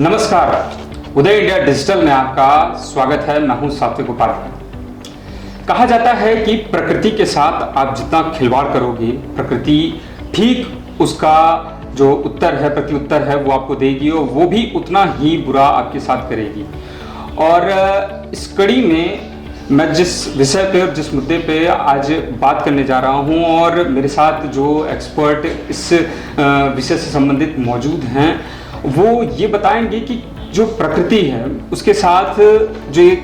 नमस्कार, उदय India digital में आपका स्वागत है। मैं हूं सात्विक उपाध्याय। कहा जाता है कि प्रकृति के साथ आप जितना खिलवाड़ करोगे, प्रकृति ठीक उसका जो उत्तर है, प्रति उत्तर है, वो आपको देगी और वो भी उतना ही बुरा आपके साथ करेगी। और इस कड़ी में मैं जिस विषय पे और जिस मुद्दे पे आज बात करने जा रहा हूं और मेरे साथ जो एक्सपर्ट इस विषय से संबंधित मौजूद हैं, वो ये बताएंगे कि जो प्रकृति है उसके साथ जो एक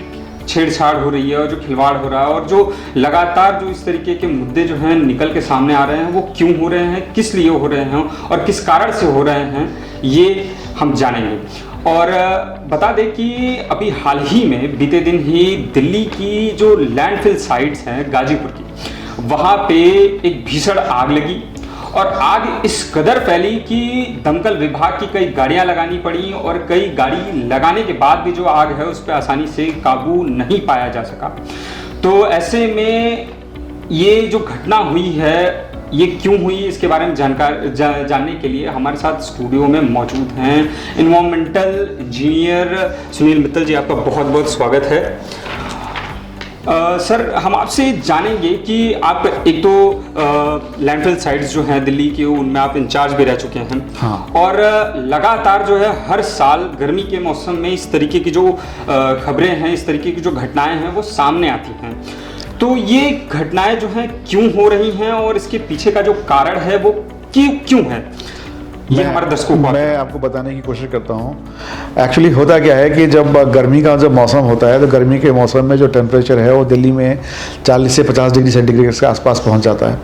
छेड़छाड़ हो रही है और जो खिलवाड़ हो रहा है और जो लगातार जो इस तरीके के मुद्दे जो हैं निकल के सामने आ रहे हैं, वो क्यों हो रहे हैं, किस लिए हो रहे हैं और किस कारण से हो रहे हैं, ये हम जानेंगे। और बता दें कि अभी हाल ही में बीते दिन ही दिल्ली की जो लैंडफिल साइट्स हैं गाजीपुर की, वहाँ पे एक भीषण आग लगी और आग इस कदर फैली कि दमकल विभाग की कई गाड़ियां लगानी पड़ी और कई गाड़ी लगाने के बाद भी जो आग है उस पर आसानी से काबू नहीं पाया जा सका। तो ऐसे में ये जो घटना हुई है, ये क्यों हुई, इसके बारे में जानने के लिए हमारे साथ स्टूडियो में मौजूद हैं एनवायरमेंटल इंजीनियर सुनील मित्तल जी। आपका बहुत बहुत स्वागत है। सर, हम आपसे जानेंगे कि आप एक तो लैंडफिल साइट्स जो हैं दिल्ली के, उनमें आप इंचार्ज भी रह चुके हैं। हाँ। और लगातार जो है हर साल गर्मी के मौसम में इस तरीके की जो खबरें हैं, इस तरीके की जो घटनाएं हैं वो सामने आती हैं। तो ये घटनाएं जो हैं क्यों हो रही हैं और इसके पीछे का जो कारण है वो क्यों है, ये हमारे दर्शकों को मैं आपको बताने की कोशिश करता हूँ। एक्चुअली होता क्या है कि जब गर्मी का जब मौसम होता है तो गर्मी के मौसम में जो टेम्परेचर है वो दिल्ली में 40 से 50 डिग्री सेंटीग्रेड के आसपास पहुँच जाता है।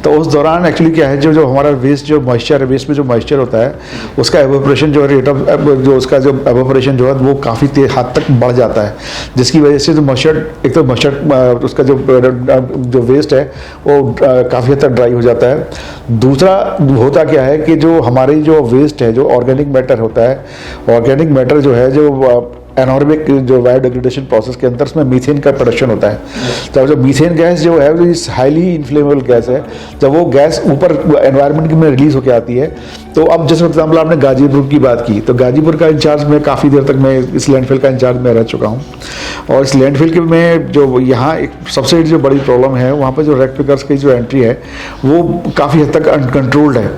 तो उस दौरान एक्चुअली क्या है, जो हमारा वेस्ट जो मॉइस्चर है, वेस्ट में जो मॉइस्चर होता है उसका एवोपरेशन जो रेट ऑफ जो उसका जो एवोपरेशन जो है वो काफ़ी हद तक बढ़ जाता है, जिसकी वजह से जो मॉइस्चर, एक तो मॉइस्चर उसका जो वेस्ट है वो काफ़ी हद तक ड्राई हो जाता है। दूसरा होता क्या है कि जो हमारी जो वेस्ट है, जो ऑर्गेनिक मैटर होता है, ऑर्गेनिक मैटर जो है जो एनॉर्बिक जो बायोडिग्रेडेशन प्रोसेस के अंदर उसमें मीथेन का प्रोडक्शन होता है। जब जो मीथेन गैस जो है वो हाईली इन्फ्लेमेबल गैस है, जब वो गैस ऊपर एनवायरनमेंट में रिलीज होकर आती है, तो अब जैसे एग्जाम्पल आपने गाजीपुर की बात की, तो गाजीपुर का इंचार्ज में काफ़ी देर तक मैं इस लैंडफिल का इंचार्ज में रह चुका हूँ। और इस लैंडफिल के में जो यहाँ एक सबसे जो बड़ी प्रॉब्लम है, वहाँ पर जो रेड पिकर्स की जो एंट्री है वो काफ़ी हद तक अनकंट्रोल्ड है।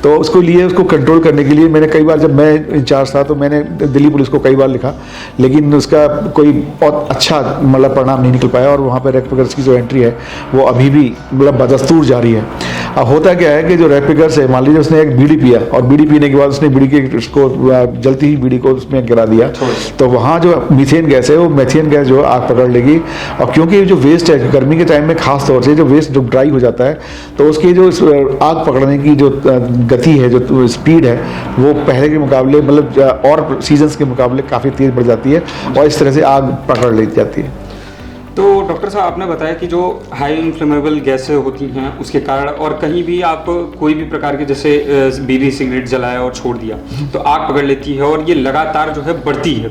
तो उसको कंट्रोल करने के लिए मैंने कई बार, जब मैं इंचार्ज था तो मैंने दिल्ली पुलिस को कई बार लिखा, लेकिन उसका कोई बहुत अच्छा मतलब परिणाम नहीं निकल पाया और वहाँ पर रेड पिकर्स की जो एंट्री है वो अभी भी मतलब बदस्तूर जारी है। अब होता क्या है कि जो रेड पिकर्स है, मान लीजिए उसने एक बीड़ी पिया और बीड़ी पीने के बाद उसने बीड़ी के उसको जलती ही बीड़ी को उसमें गिरा दिया, तो वहाँ जो मीथेन गैस है वो मीथेन गैस जो आग पकड़ लेगी। और क्योंकि जो वेस्ट है गर्मी के टाइम में खास तौर से जो वेस्ट जो ड्राई हो जाता है, तो उसकी जो आग पकड़ने की जो गति है, जो स्पीड है, वो पहले के मुकाबले मतलब और सीजन्स के मुकाबले काफ़ी तेज़ बढ़ जाती है और इस तरह से आग पकड़ ली जाती है। तो डॉक्टर साहब, आपने बताया कि जो हाई इन्फ्लेमेबल गैसें होती हैं उसके कारण, और कहीं भी आप कोई भी प्रकार के जैसे बीड़ी सिगरेट जलाया और छोड़ दिया तो आग पकड़ लेती है और ये लगातार जो है बढ़ती है।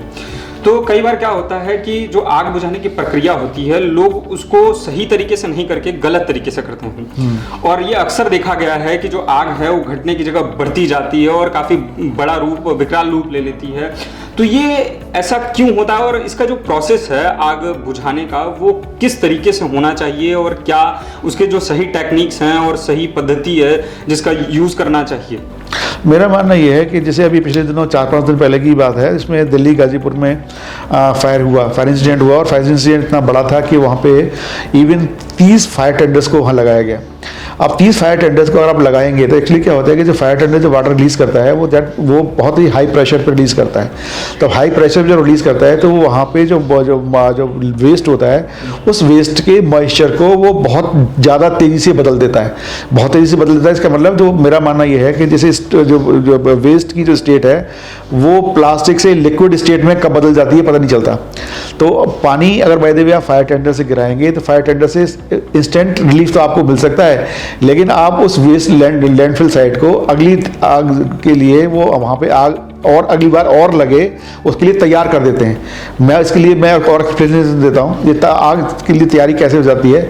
तो कई बार क्या होता है कि जो आग बुझाने की प्रक्रिया होती है, लोग उसको सही तरीके से नहीं करके गलत तरीके से करते हैं और ये अक्सर देखा गया है कि जो आग है वो घटने की जगह बढ़ती जाती है और काफ़ी बड़ा रूप, विकराल रूप ले लेती है। तो ये ऐसा क्यों होता है और इसका जो प्रोसेस है आग बुझाने का वो किस तरीके से होना चाहिए और क्या उसके जो सही टेक्निक्स हैं और सही पद्धति है जिसका यूज़ करना चाहिए? मेरा मानना यह है कि जैसे अभी पिछले दिनों 4-5 दिन पहले की बात है, इसमें दिल्ली गाजीपुर में फायर इंसिडेंट हुआ और फायर इंसिडेंट इतना बड़ा था कि वहाँ पे इवन 30 फायर टेंडर्स को वहाँ लगाया गया। अब 30 फायर टेंडर्स को अगर आप लगाएंगे तो एक्चुअली क्या होता है कि जो फायर टेंडर जो वाटर रिलीज करता है वो बहुत ही हाई प्रेशर पर रिलीज करता है। तो हाई प्रेशर जो रिलीज करता है तो वहाँ पे जो वेस्ट होता है उस वेस्ट के मॉइस्चर को वो बहुत ज़्यादा तेज़ी से बदल देता है, बहुत तेज़ी से बदल देता है। इसका मतलब जो मेरा मानना ये है कि जैसे जो वेस्ट की जो स्टेट है वो प्लास्टिक से लिक्विड स्टेट में कब बदल जाती है पता नहीं चलता। तो पानी अगर बाय द वे आप फायर टेंडर से गिराएंगे तो फायर टेंडर से इंस्टेंट रिलीफ तो आपको मिल सकता है, लेकिन आप उस वेस्ट लैंडफिल साइट को अगली आग के लिए वो वहाँ पे आग और अगली बार और लगे उसके लिए तैयार कर देते हैं। मैं इसके लिए मैं और एक्सप्लेनेशन देता हूँ ये आग के लिए तैयारी कैसे हो जाती है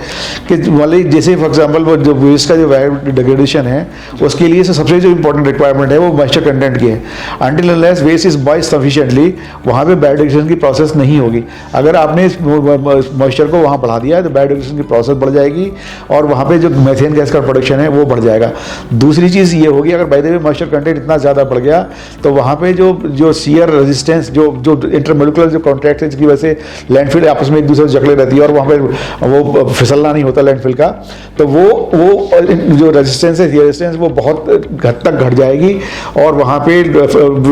कि मतलब जैसे फॉर एग्जांपल वो जो वेस्ट का जो बायोडिग्रेडेशन है उसके लिए सबसे जो इंपॉर्टेंट रिक्वायरमेंट है वो मॉइस्चर कंटेंट की है। Until unless waste is boiled sufficiently वहाँ पे बायोडिग्रेडेशन की प्रोसेस नहीं होगी। अगर आपने मॉइस्चर को वहाँ बढ़ा दिया है तो बायोडिग्रेडेशन की प्रोसेस बढ़ जाएगी और वहाँ पे जो मीथेन गैस का प्रोडक्शन है वो बढ़ जाएगा। दूसरी चीज़ ये होगी अगर by the way moisture content इतना ज़्यादा बढ़ गया तो वहाँ पे जो शियर रेजिस्टेंस जो इंटरमोलिकुलर जो कॉन्ट्रैक्ट है जिसकी वजह से लैंडफिल आपस में एक दूसरे से जकड़े रहती है और वहाँ पे वो फिसलना नहीं होता लैंडफिल का, तो वो जो रेजिस्टेंस है रेजिस्टेंस वो बहुत हद तक घट जाएगी और वहाँ पे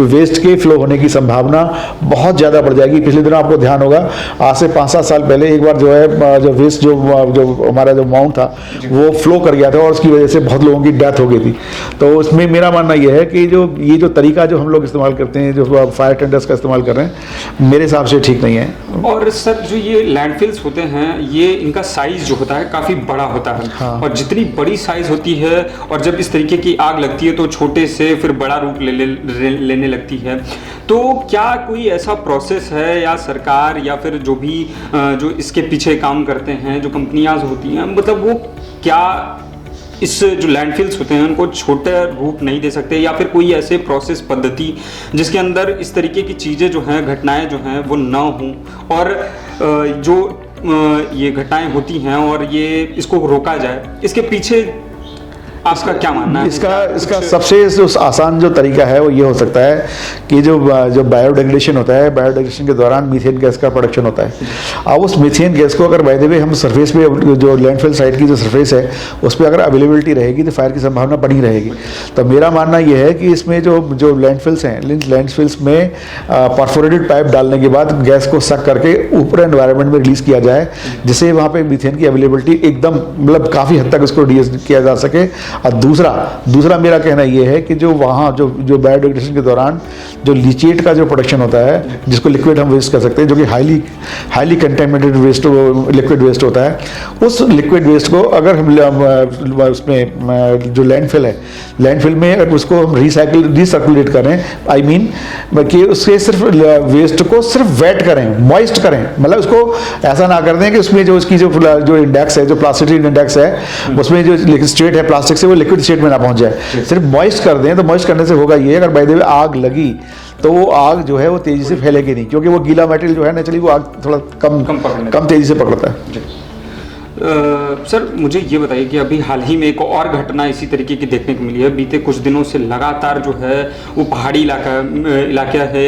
वेस्ट के फ्लो होने की संभावना बहुत ज़्यादा बढ़ जाएगी। पिछले दिनों आपको ध्यान होगा आज से 5-7 साल पहले एक बार जो है जो वेस्ट जो हमारा जो माउंट था वो फ्लो कर गया था और उसकी वजह से बहुत लोगों की डेथ हो गई थी। तो उसमें मेरा मानना यह है कि ये जो तरीका जो हम लोग इस्तेमाल करते हैं जो फायर टेंडर्स का इस्तेमाल कर रहे हैं मेरे हिसाब से ठीक नहीं है। और सर जो ये लैंडफिल्स होते हैं ये इनका साइज जो होता है काफ़ी बड़ा होता है। हाँ। और जितनी बड़ी साइज होती है और जब इस तरीके की आग लगती है तो छोटे से फिर बड़ा रूप लेने लगती है। तो क्या कोई ऐसा प्रोसेस है या सरकार या फिर जो भी जो इसके पीछे काम करते हैं जो कंपनियां होती हैं मतलब वो क्या इस जो लैंडफिल्स होते हैं उनको छोटे रूप नहीं दे सकते या फिर कोई ऐसे प्रोसेस पद्धति जिसके अंदर इस तरीके की चीज़ें जो हैं घटनाएं जो हैं वो ना हों और जो ये घटनाएं होती हैं और ये इसको रोका जाए, इसके पीछे आपका क्या मानना है? इसका सबसे जो आसान जो तरीका है वो ये हो सकता है कि जो बायोडिग्रेडेशन होता है बायोडिग्रेडेशन के दौरान मीथेन गैस का प्रोडक्शन होता है। अब उस मीथेन गैस को अगर बाय द वे हम सरफेस पे जो लैंडफिल साइट की जो सरफेस है उस पर अगर अवेलेबिलिटी रहेगी तो फायर की संभावना बनी रहेगी। तो मेरा मानना ये है कि इसमें जो लैंडफिल्स हैं लैंडफिल्स में परफोरेटेड पाइप डालने के बाद गैस को सक करके ऊपर एनवायरनमेंट में रिलीज किया जाए जिससे वहाँ पे मीथेन की अवेलेबिलिटी एकदम मतलब काफ़ी हद तक उसको रिड्यूस किया जा सके। और दूसरा मेरा कहना यह है कि जो वहाँ जो बायोडिग्रेडेशन के दौरान जो लीचेट का जो प्रोडक्शन होता है जिसको लिक्विड हम वेस्ट कर सकते हैं जो कि highly contaminated waste liquid waste होता है, उस लिक्विड वेस्ट को अगर हम उसमें जो लैंडफिल में अगर उसको हम रिसर्कुलेट करें आई मीन कि उसके सिर्फ वेस्ट को सिर्फ वेट करें मॉइस्ट करें, मतलब उसको ऐसा ना कर दें कि उसमें जो उसकी जो इंडेक्स है जो प्लास्टिसिटी इंडेक्स है उसमें जो स्टेट है प्लास्टिक से वो लिक्विड स्टेट में ना पहुंच जाए, सिर्फ मॉइस्ट कर दें। तो मॉइस्ट करने से होगा ये अगर बाय द वे आग लगी तो वो आग जो है वो तेजी से फैलेगी नहीं क्योंकि वो गीला मटेरियल जो है नेचुरली वो आग थोड़ा कम तेजी से पकड़ता है। सर मुझे ये बताइए कि अभी हाल ही में एक और घटना इसी तरीके की देखने को मिली है। बीते कुछ दिनों से लगातार जो है वो पहाड़ी इलाका है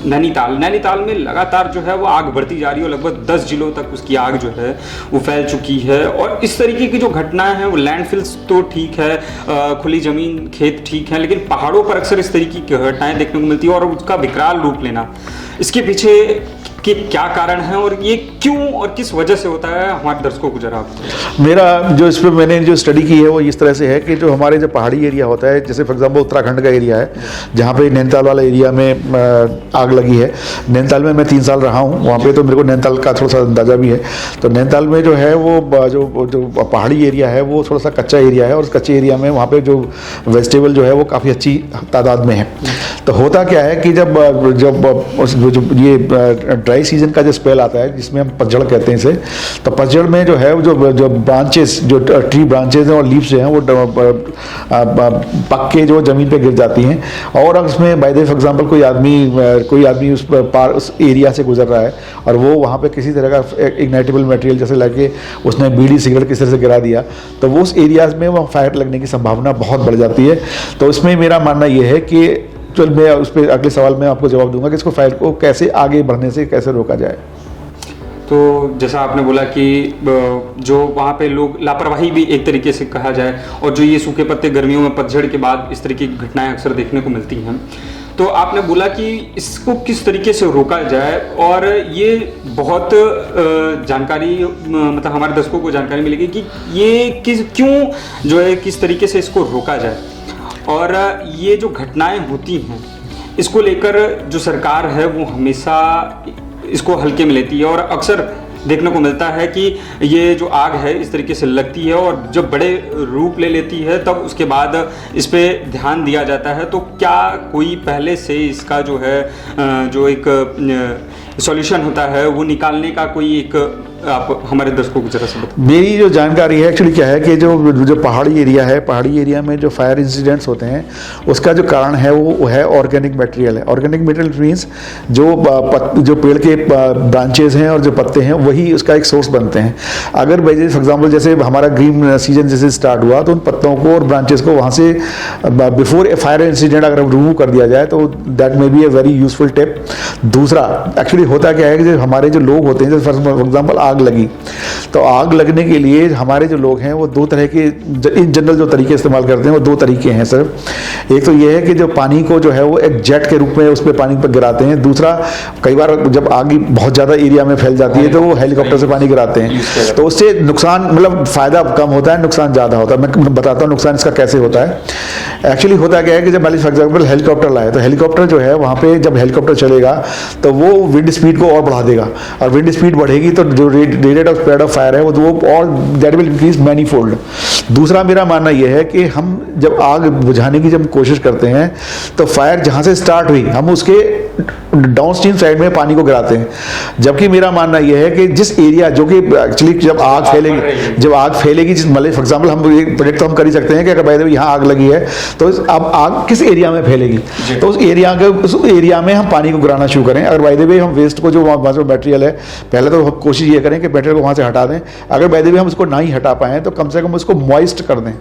नैनीताल में लगातार जो है वो आग बढ़ती जा रही है। लगभग 10 जिलों तक उसकी आग जो है वो फैल चुकी है। और इस तरीके की जो घटनाएं हैं वो लैंडफिल्स तो ठीक है, खुली ज़मीन खेत ठीक है, लेकिन पहाड़ों पर अक्सर इस तरीके की घटनाएं देखने को मिलती है और उसका विकराल रूप लेना, इसके पीछे कि क्या कारण है और ये क्यों और किस वजह से होता है हमारे दर्शकों को जरा मेरा जो इस पर मैंने जो स्टडी की है वो इस तरह से है कि जो हमारे जो पहाड़ी एरिया होता है जैसे फॉर एग्जांपल उत्तराखंड का एरिया है जहाँ पे नैनीताल वाला एरिया में आग लगी है। नैनीताल में मैं 3 साल रहा हूँ वहाँ पे, तो मेरे को नैनीताल का थोड़ा सा अंदाज़ा भी है। तो नैनीताल में जो है वो जो पहाड़ी एरिया है वो थोड़ा सा कच्चा एरिया है और उस कच्चे एरिया में वहाँ पर जो वेजिटेबल जो है वो काफ़ी अच्छी तादाद में है। तो होता क्या है कि जब ये ड्राई सीजन का जो स्पेल आता है जिसमें हम पतझड़ कहते हैं इसे, तो पतझड़ में जो है जो ब्रांचेस जो ट्री ब्रांचेस हैं और लीव्स जो हैं वो पक के जो ज़मीन पे गिर जाती हैं और उसमें बाय द फॉर एग्जांपल कोई आदमी उस एरिया से गुजर रहा है और वो वहाँ पे किसी तरह का इग्नाइटेबल मटेरियल जैसे लाके उसने बीड़ी सिगरेट किसी तरह से गिरा दिया तो वो उस एरियाज में वो फायर लगने की संभावना बहुत बढ़ जाती है। तो इसमें मेरा मानना ये है कि चल मैं उस पर अगले सवाल में आपको जवाब दूंगा कि इसको फायर को कैसे आगे बढ़ने से कैसे रोका जाए। तो जैसा आपने बोला कि जो वहाँ पे लोग लापरवाही भी एक तरीके से कहा जाए और जो ये सूखे पत्ते गर्मियों में पतझड़ के बाद इस तरीके की घटनाएं अक्सर देखने को मिलती हैं, तो आपने बोला कि इसको किस तरीके से रोका जाए और ये बहुत जानकारी मतलब हमारे दर्शकों को जानकारी मिलेगी कि ये क्यों जो है किस तरीके से इसको रोका जाए। और ये जो घटनाएं होती हैं इसको लेकर जो सरकार है वो हमेशा इसको हल्के में लेती है और अक्सर देखने को मिलता है कि ये जो आग है इस तरीके से लगती है और जब बड़े रूप ले लेती है तब उसके बाद इस पे ध्यान दिया जाता है। तो क्या कोई पहले से इसका जो है जो एक सॉल्यूशन होता है वो निकालने का कोई एक आप हमारे दर्शकों को जरा से बताएं। मेरी जो जानकारी है एक्चुअली क्या है कि जो पहाड़ी एरिया है, पहाड़ी एरिया में जो फायर इंसिडेंट्स होते हैं उसका जो कारण है वो है ऑर्गेनिक मटेरियल है। ऑर्गेनिक मटेरियल मीन्स जो पेड़ के ब्रांचेज हैं और जो पत्ते हैं वही उसका एक सोर्स बनते हैं। अगर फॉर एग्जाम्पल जैसे हमारा ग्रीन सीजन जैसे स्टार्ट हुआ तो उन पत्तों को और ब्रांचेज को वहाँ से बिफोर ए फायर इंसिडेंट अगर रिमूव कर दिया जाए तो that may be a very useful tip. दूसरा एक्चुअली होता क्या है कि जो हमारे जो लोग होते हैं, जैसे फॉर एग्जाम्पल आग लगी, तो आग लगने के लिए हमारे जो लोग हैं वो दो तरह के इन जनरल जो तरीके इस्तेमाल करते हैं वो दो तरीके हैं सिर्फ। एक तो ये है कि जो पानी को जो है वो एक जेट के रूप में उस पर पानी पर गिराते हैं। दूसरा, कई बार जब आग बहुत ज़्यादा एरिया में फैल जाती है तो वो हेलीकॉप्टर से पानी गिराते हैं, तो उससे नुकसान मतलब फ़ायदा कम होता है, नुकसान ज़्यादा होता है। मैं बताता हूँ नुकसान इसका कैसे होता है। एक्चुअली होता क्या है कि जब फॉर एग्जाम्पल हेलीकॉप्टर लाए तो हेलीकॉप्टर जो है वहाँ पे जब हेलीकॉप्टर चलेगा तो वो विंड स्पीड को और बढ़ा देगा, और विंड स्पीड बढ़ेगी तो जो rate of spread of fire है वो और that will increase many fold. दूसरा मेरा मानना यह है कि हम जब आग बुझाने की जब कोशिश करते हैं तो फायर जहाँ से स्टार्ट हुई हम उसके डाउन स्ट्रीम साइड में पानी को गिराते हैं। जबकि मेरा मानना यह है कि जिस एरिया जो कि एक्चुअली जब आग फैलेगी जिस मतलब फॉर एग्जाम्पल हम एक प्रोजेक्ट तो हम कर ही सकते हैं कि अगर भाई यहाँ आग लगी है तो अब आग किस एरिया में फैलेगी, तो उस एरिया में हम पानी को गिराना शुरू करें। अगर बाय द वे हम वेस्ट को जो वहाँ जो मटेरियल है पहले तो कोशिश ये करें कि मटेरियल को वहाँ से हटा दें। अगर बाय द वे हम उसको ना ही हटा पाएँ तो कम से कम उसको मॉइस्ट कर दें।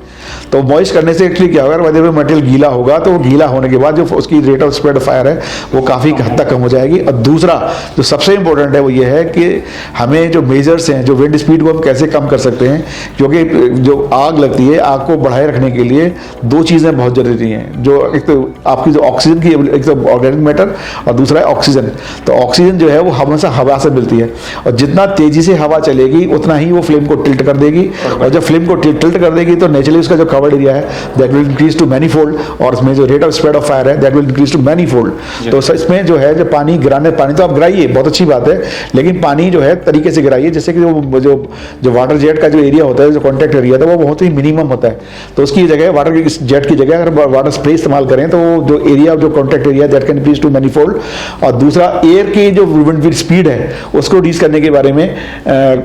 तो मॉइस्ट करने से एक्चुअली क्या होगा, अगर बाय द वे मटेरियल गीला होगा तो वो गीला होने के बाद जो उसकी रेट ऑफ स्प्रेड फायर है वो काफ़ी हद तक कम हो जाएगी। और दूसरा जो सबसे इंपॉर्टेंट है वो ये है कि हमें जो मेजर्स हैं, जो विंड स्पीड को हम कैसे कम कर सकते हैं, क्योंकि जो आग लगती है आग को बढ़ाए रखने के लिए दो चीज़ें बहुत ज़रूरी हैं। जो एक तो आपकी जो ऑक्सीजन की, एक तो ऑर्गेनिक मैटर और दूसरा है ऑक्सीजन। तो ऑक्सीजन जो है वो हमेशा हवा से मिलती है और जितना तेजी से हवा चलेगी उतना ही वो फ्लेम को टिल्ट कर देगी, और जब फ्लेम को टिल्ट कर देगी तो नेचुरली उसका जो कवर्ड एरिया है that will increase to many fold, और उसमें जो rate of spread of fire है that will increase to many fold. तो इसमें जो है जो पानी तो आप गिराइए, बहुत अच्छी बात है, लेकिन पानी जो है तरीके से गिराइए जैसे कि जो वाटर जेट का जो एरिया होता है, जो कॉन्टैक्ट एरिया था वो बहुत ही मिनिमम होता है। तो उसकी जगह वाटर जेट की जगह अगर वाटर स्प्रे इस्तेमाल करें तो जो एरिया जो contact area that can increase to many fold. और दूसरा, एयर की जो विंड स्पीड है उसको रिड्यूस करने के बारे में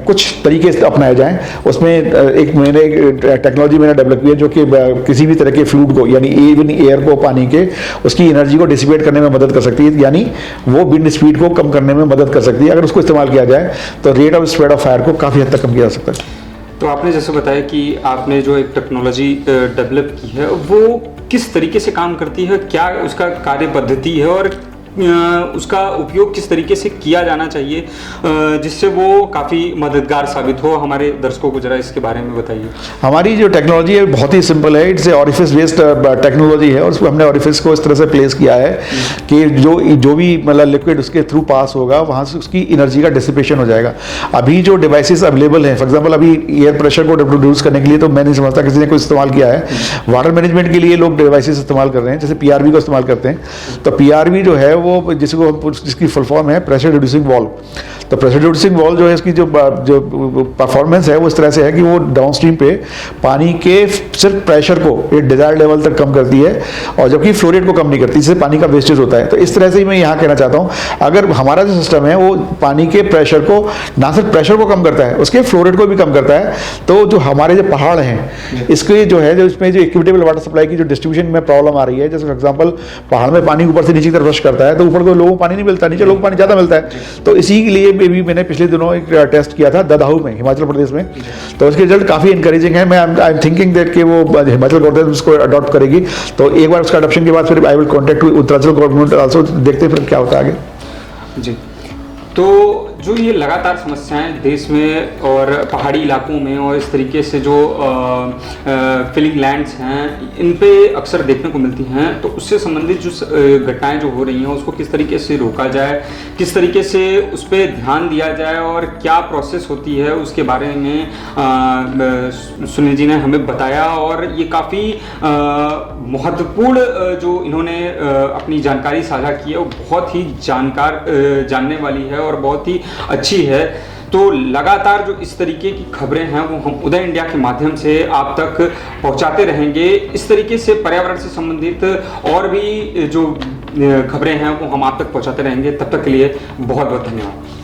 कुछ तरीके अपनाए जाएं। उसमें एक टेक्नोलॉजी मैंने डेवलप की है जो कि किसी भी तरह के फ्लूइड को, यानी इवन एयर को, पानी के, उसकी एनर्जी को डिसिपेट करने में मदद कर सकती है, यानी वो विंड स्पीड को कम करने में मदद कर सकती है। अगर उसको इस्तेमाल किया जाए तो rate of spread of fire को काफ़ी हद तक कम किया जा सकता है। तो आपने जैसे बताया कि आपने जो एक टेक्नोलॉजी डेवलप की है वो किस तरीके से काम करती है, क्या उसका कार्य पद्धति है और उसका उपयोग किस तरीके से किया जाना चाहिए जिससे वो काफ़ी मददगार साबित हो, हमारे दर्शकों को जरा इसके बारे में बताइए। हमारी जो टेक्नोलॉजी है बहुत ही सिंपल है, इट्स ऑरिफिस बेस्ड टेक्नोलॉजी है, और उसको हमने ऑरिफिस को इस तरह से प्लेस किया है कि जो भी मतलब लिक्विड उसके थ्रू पास होगा वहाँ से उसकी एनर्जी का डिसिपेशन हो जाएगा। अभी जो डिवाइसेस अवेलेबल हैं, फॉर एग्जाम्पल अभी एयर प्रेशर को रिड्यूस करने के लिए तो मैं नहीं समझता किसी ने कोई इस्तेमाल किया है। वाटर मैनेजमेंट के लिए लोग डिवाइसेस इस्तेमाल कर रहे हैं, जैसे PRV को इस्तेमाल करते हैं। तो PRV जो है वो जिसकी फुल फॉर्म है प्रेशर रिड्यूसिंग वॉल्व। तो प्रेशर रिड्यूसिंग वॉल्व जो है इसकी जो परफॉर्मेंस है वो इस तरह से है कि वो डाउनस्ट्रीम पे पानी के सिर्फ प्रेशर को एक डिजायर्ड लेवल तक कम करती है, और जबकि फ्लो रेट को कम नहीं करती, जिससे पानी का वेस्टेज होता है। तो इस तरह से ही मैं यहाँ कहना चाहता हूँ, अगर हमारा जो सिस्टम है वो पानी के प्रेशर को, ना सिर्फ प्रेशर को कम करता है, उसके फ्लो रेट को भी कम करता है। तो जो हमारे जो पहाड़ हैं इसके जो है, जो इसमें जो इक्विटेबल वाटर सप्लाई की जो डिस्ट्रीब्यूशन में प्रॉब्लम आ रही है, जैसे फॉर एग्जाम्पल पहाड़ में पानी ऊपर से नीचे की तरफ रश करता है तो ऊपर को लोगों को पानी नहीं मिलता, नीचे लोगों को पानी ज़्यादा मिलता है। तो इसी के लिए भी मैंने पिछले दिनों एक टेस्ट किया था ददाहू में, हिमाचल प्रदेश में। तो उसके रिजल्ट काफ़ी इंकरेजिंग है। मैं आई एम थिंकिंग दैट कि वो हिमाचल गवर्नमेंट उसको अडॉप्ट करेगी। तो एक बार उसका अडॉप्शन के बाद फिर I will contact Uttaranchal government also, देखते हैं फिर क्या होता है आगे। जी, तो जो ये लगातार समस्याएं देश में और पहाड़ी इलाकों में और इस तरीके से जो फिलिंग लैंड्स हैं इन पे अक्सर देखने को मिलती हैं, तो उससे संबंधित जो घटनाएं जो हो रही हैं उसको किस तरीके से रोका जाए, किस तरीके से उस पर ध्यान दिया जाए और क्या प्रोसेस होती है उसके बारे में सुनील जी ने हमें बताया। और ये काफ़ी महत्वपूर्ण जो इन्होंने अपनी जानकारी साझा की है वो बहुत ही जानने वाली है और बहुत ही अच्छी है। तो लगातार जो इस तरीके की खबरें हैं वो हम उदय इंडिया के माध्यम से आप तक पहुंचाते रहेंगे। इस तरीके से पर्यावरण से संबंधित और भी जो खबरें हैं वो हम आप तक पहुंचाते रहेंगे। तब तक के लिए बहुत बहुत धन्यवाद।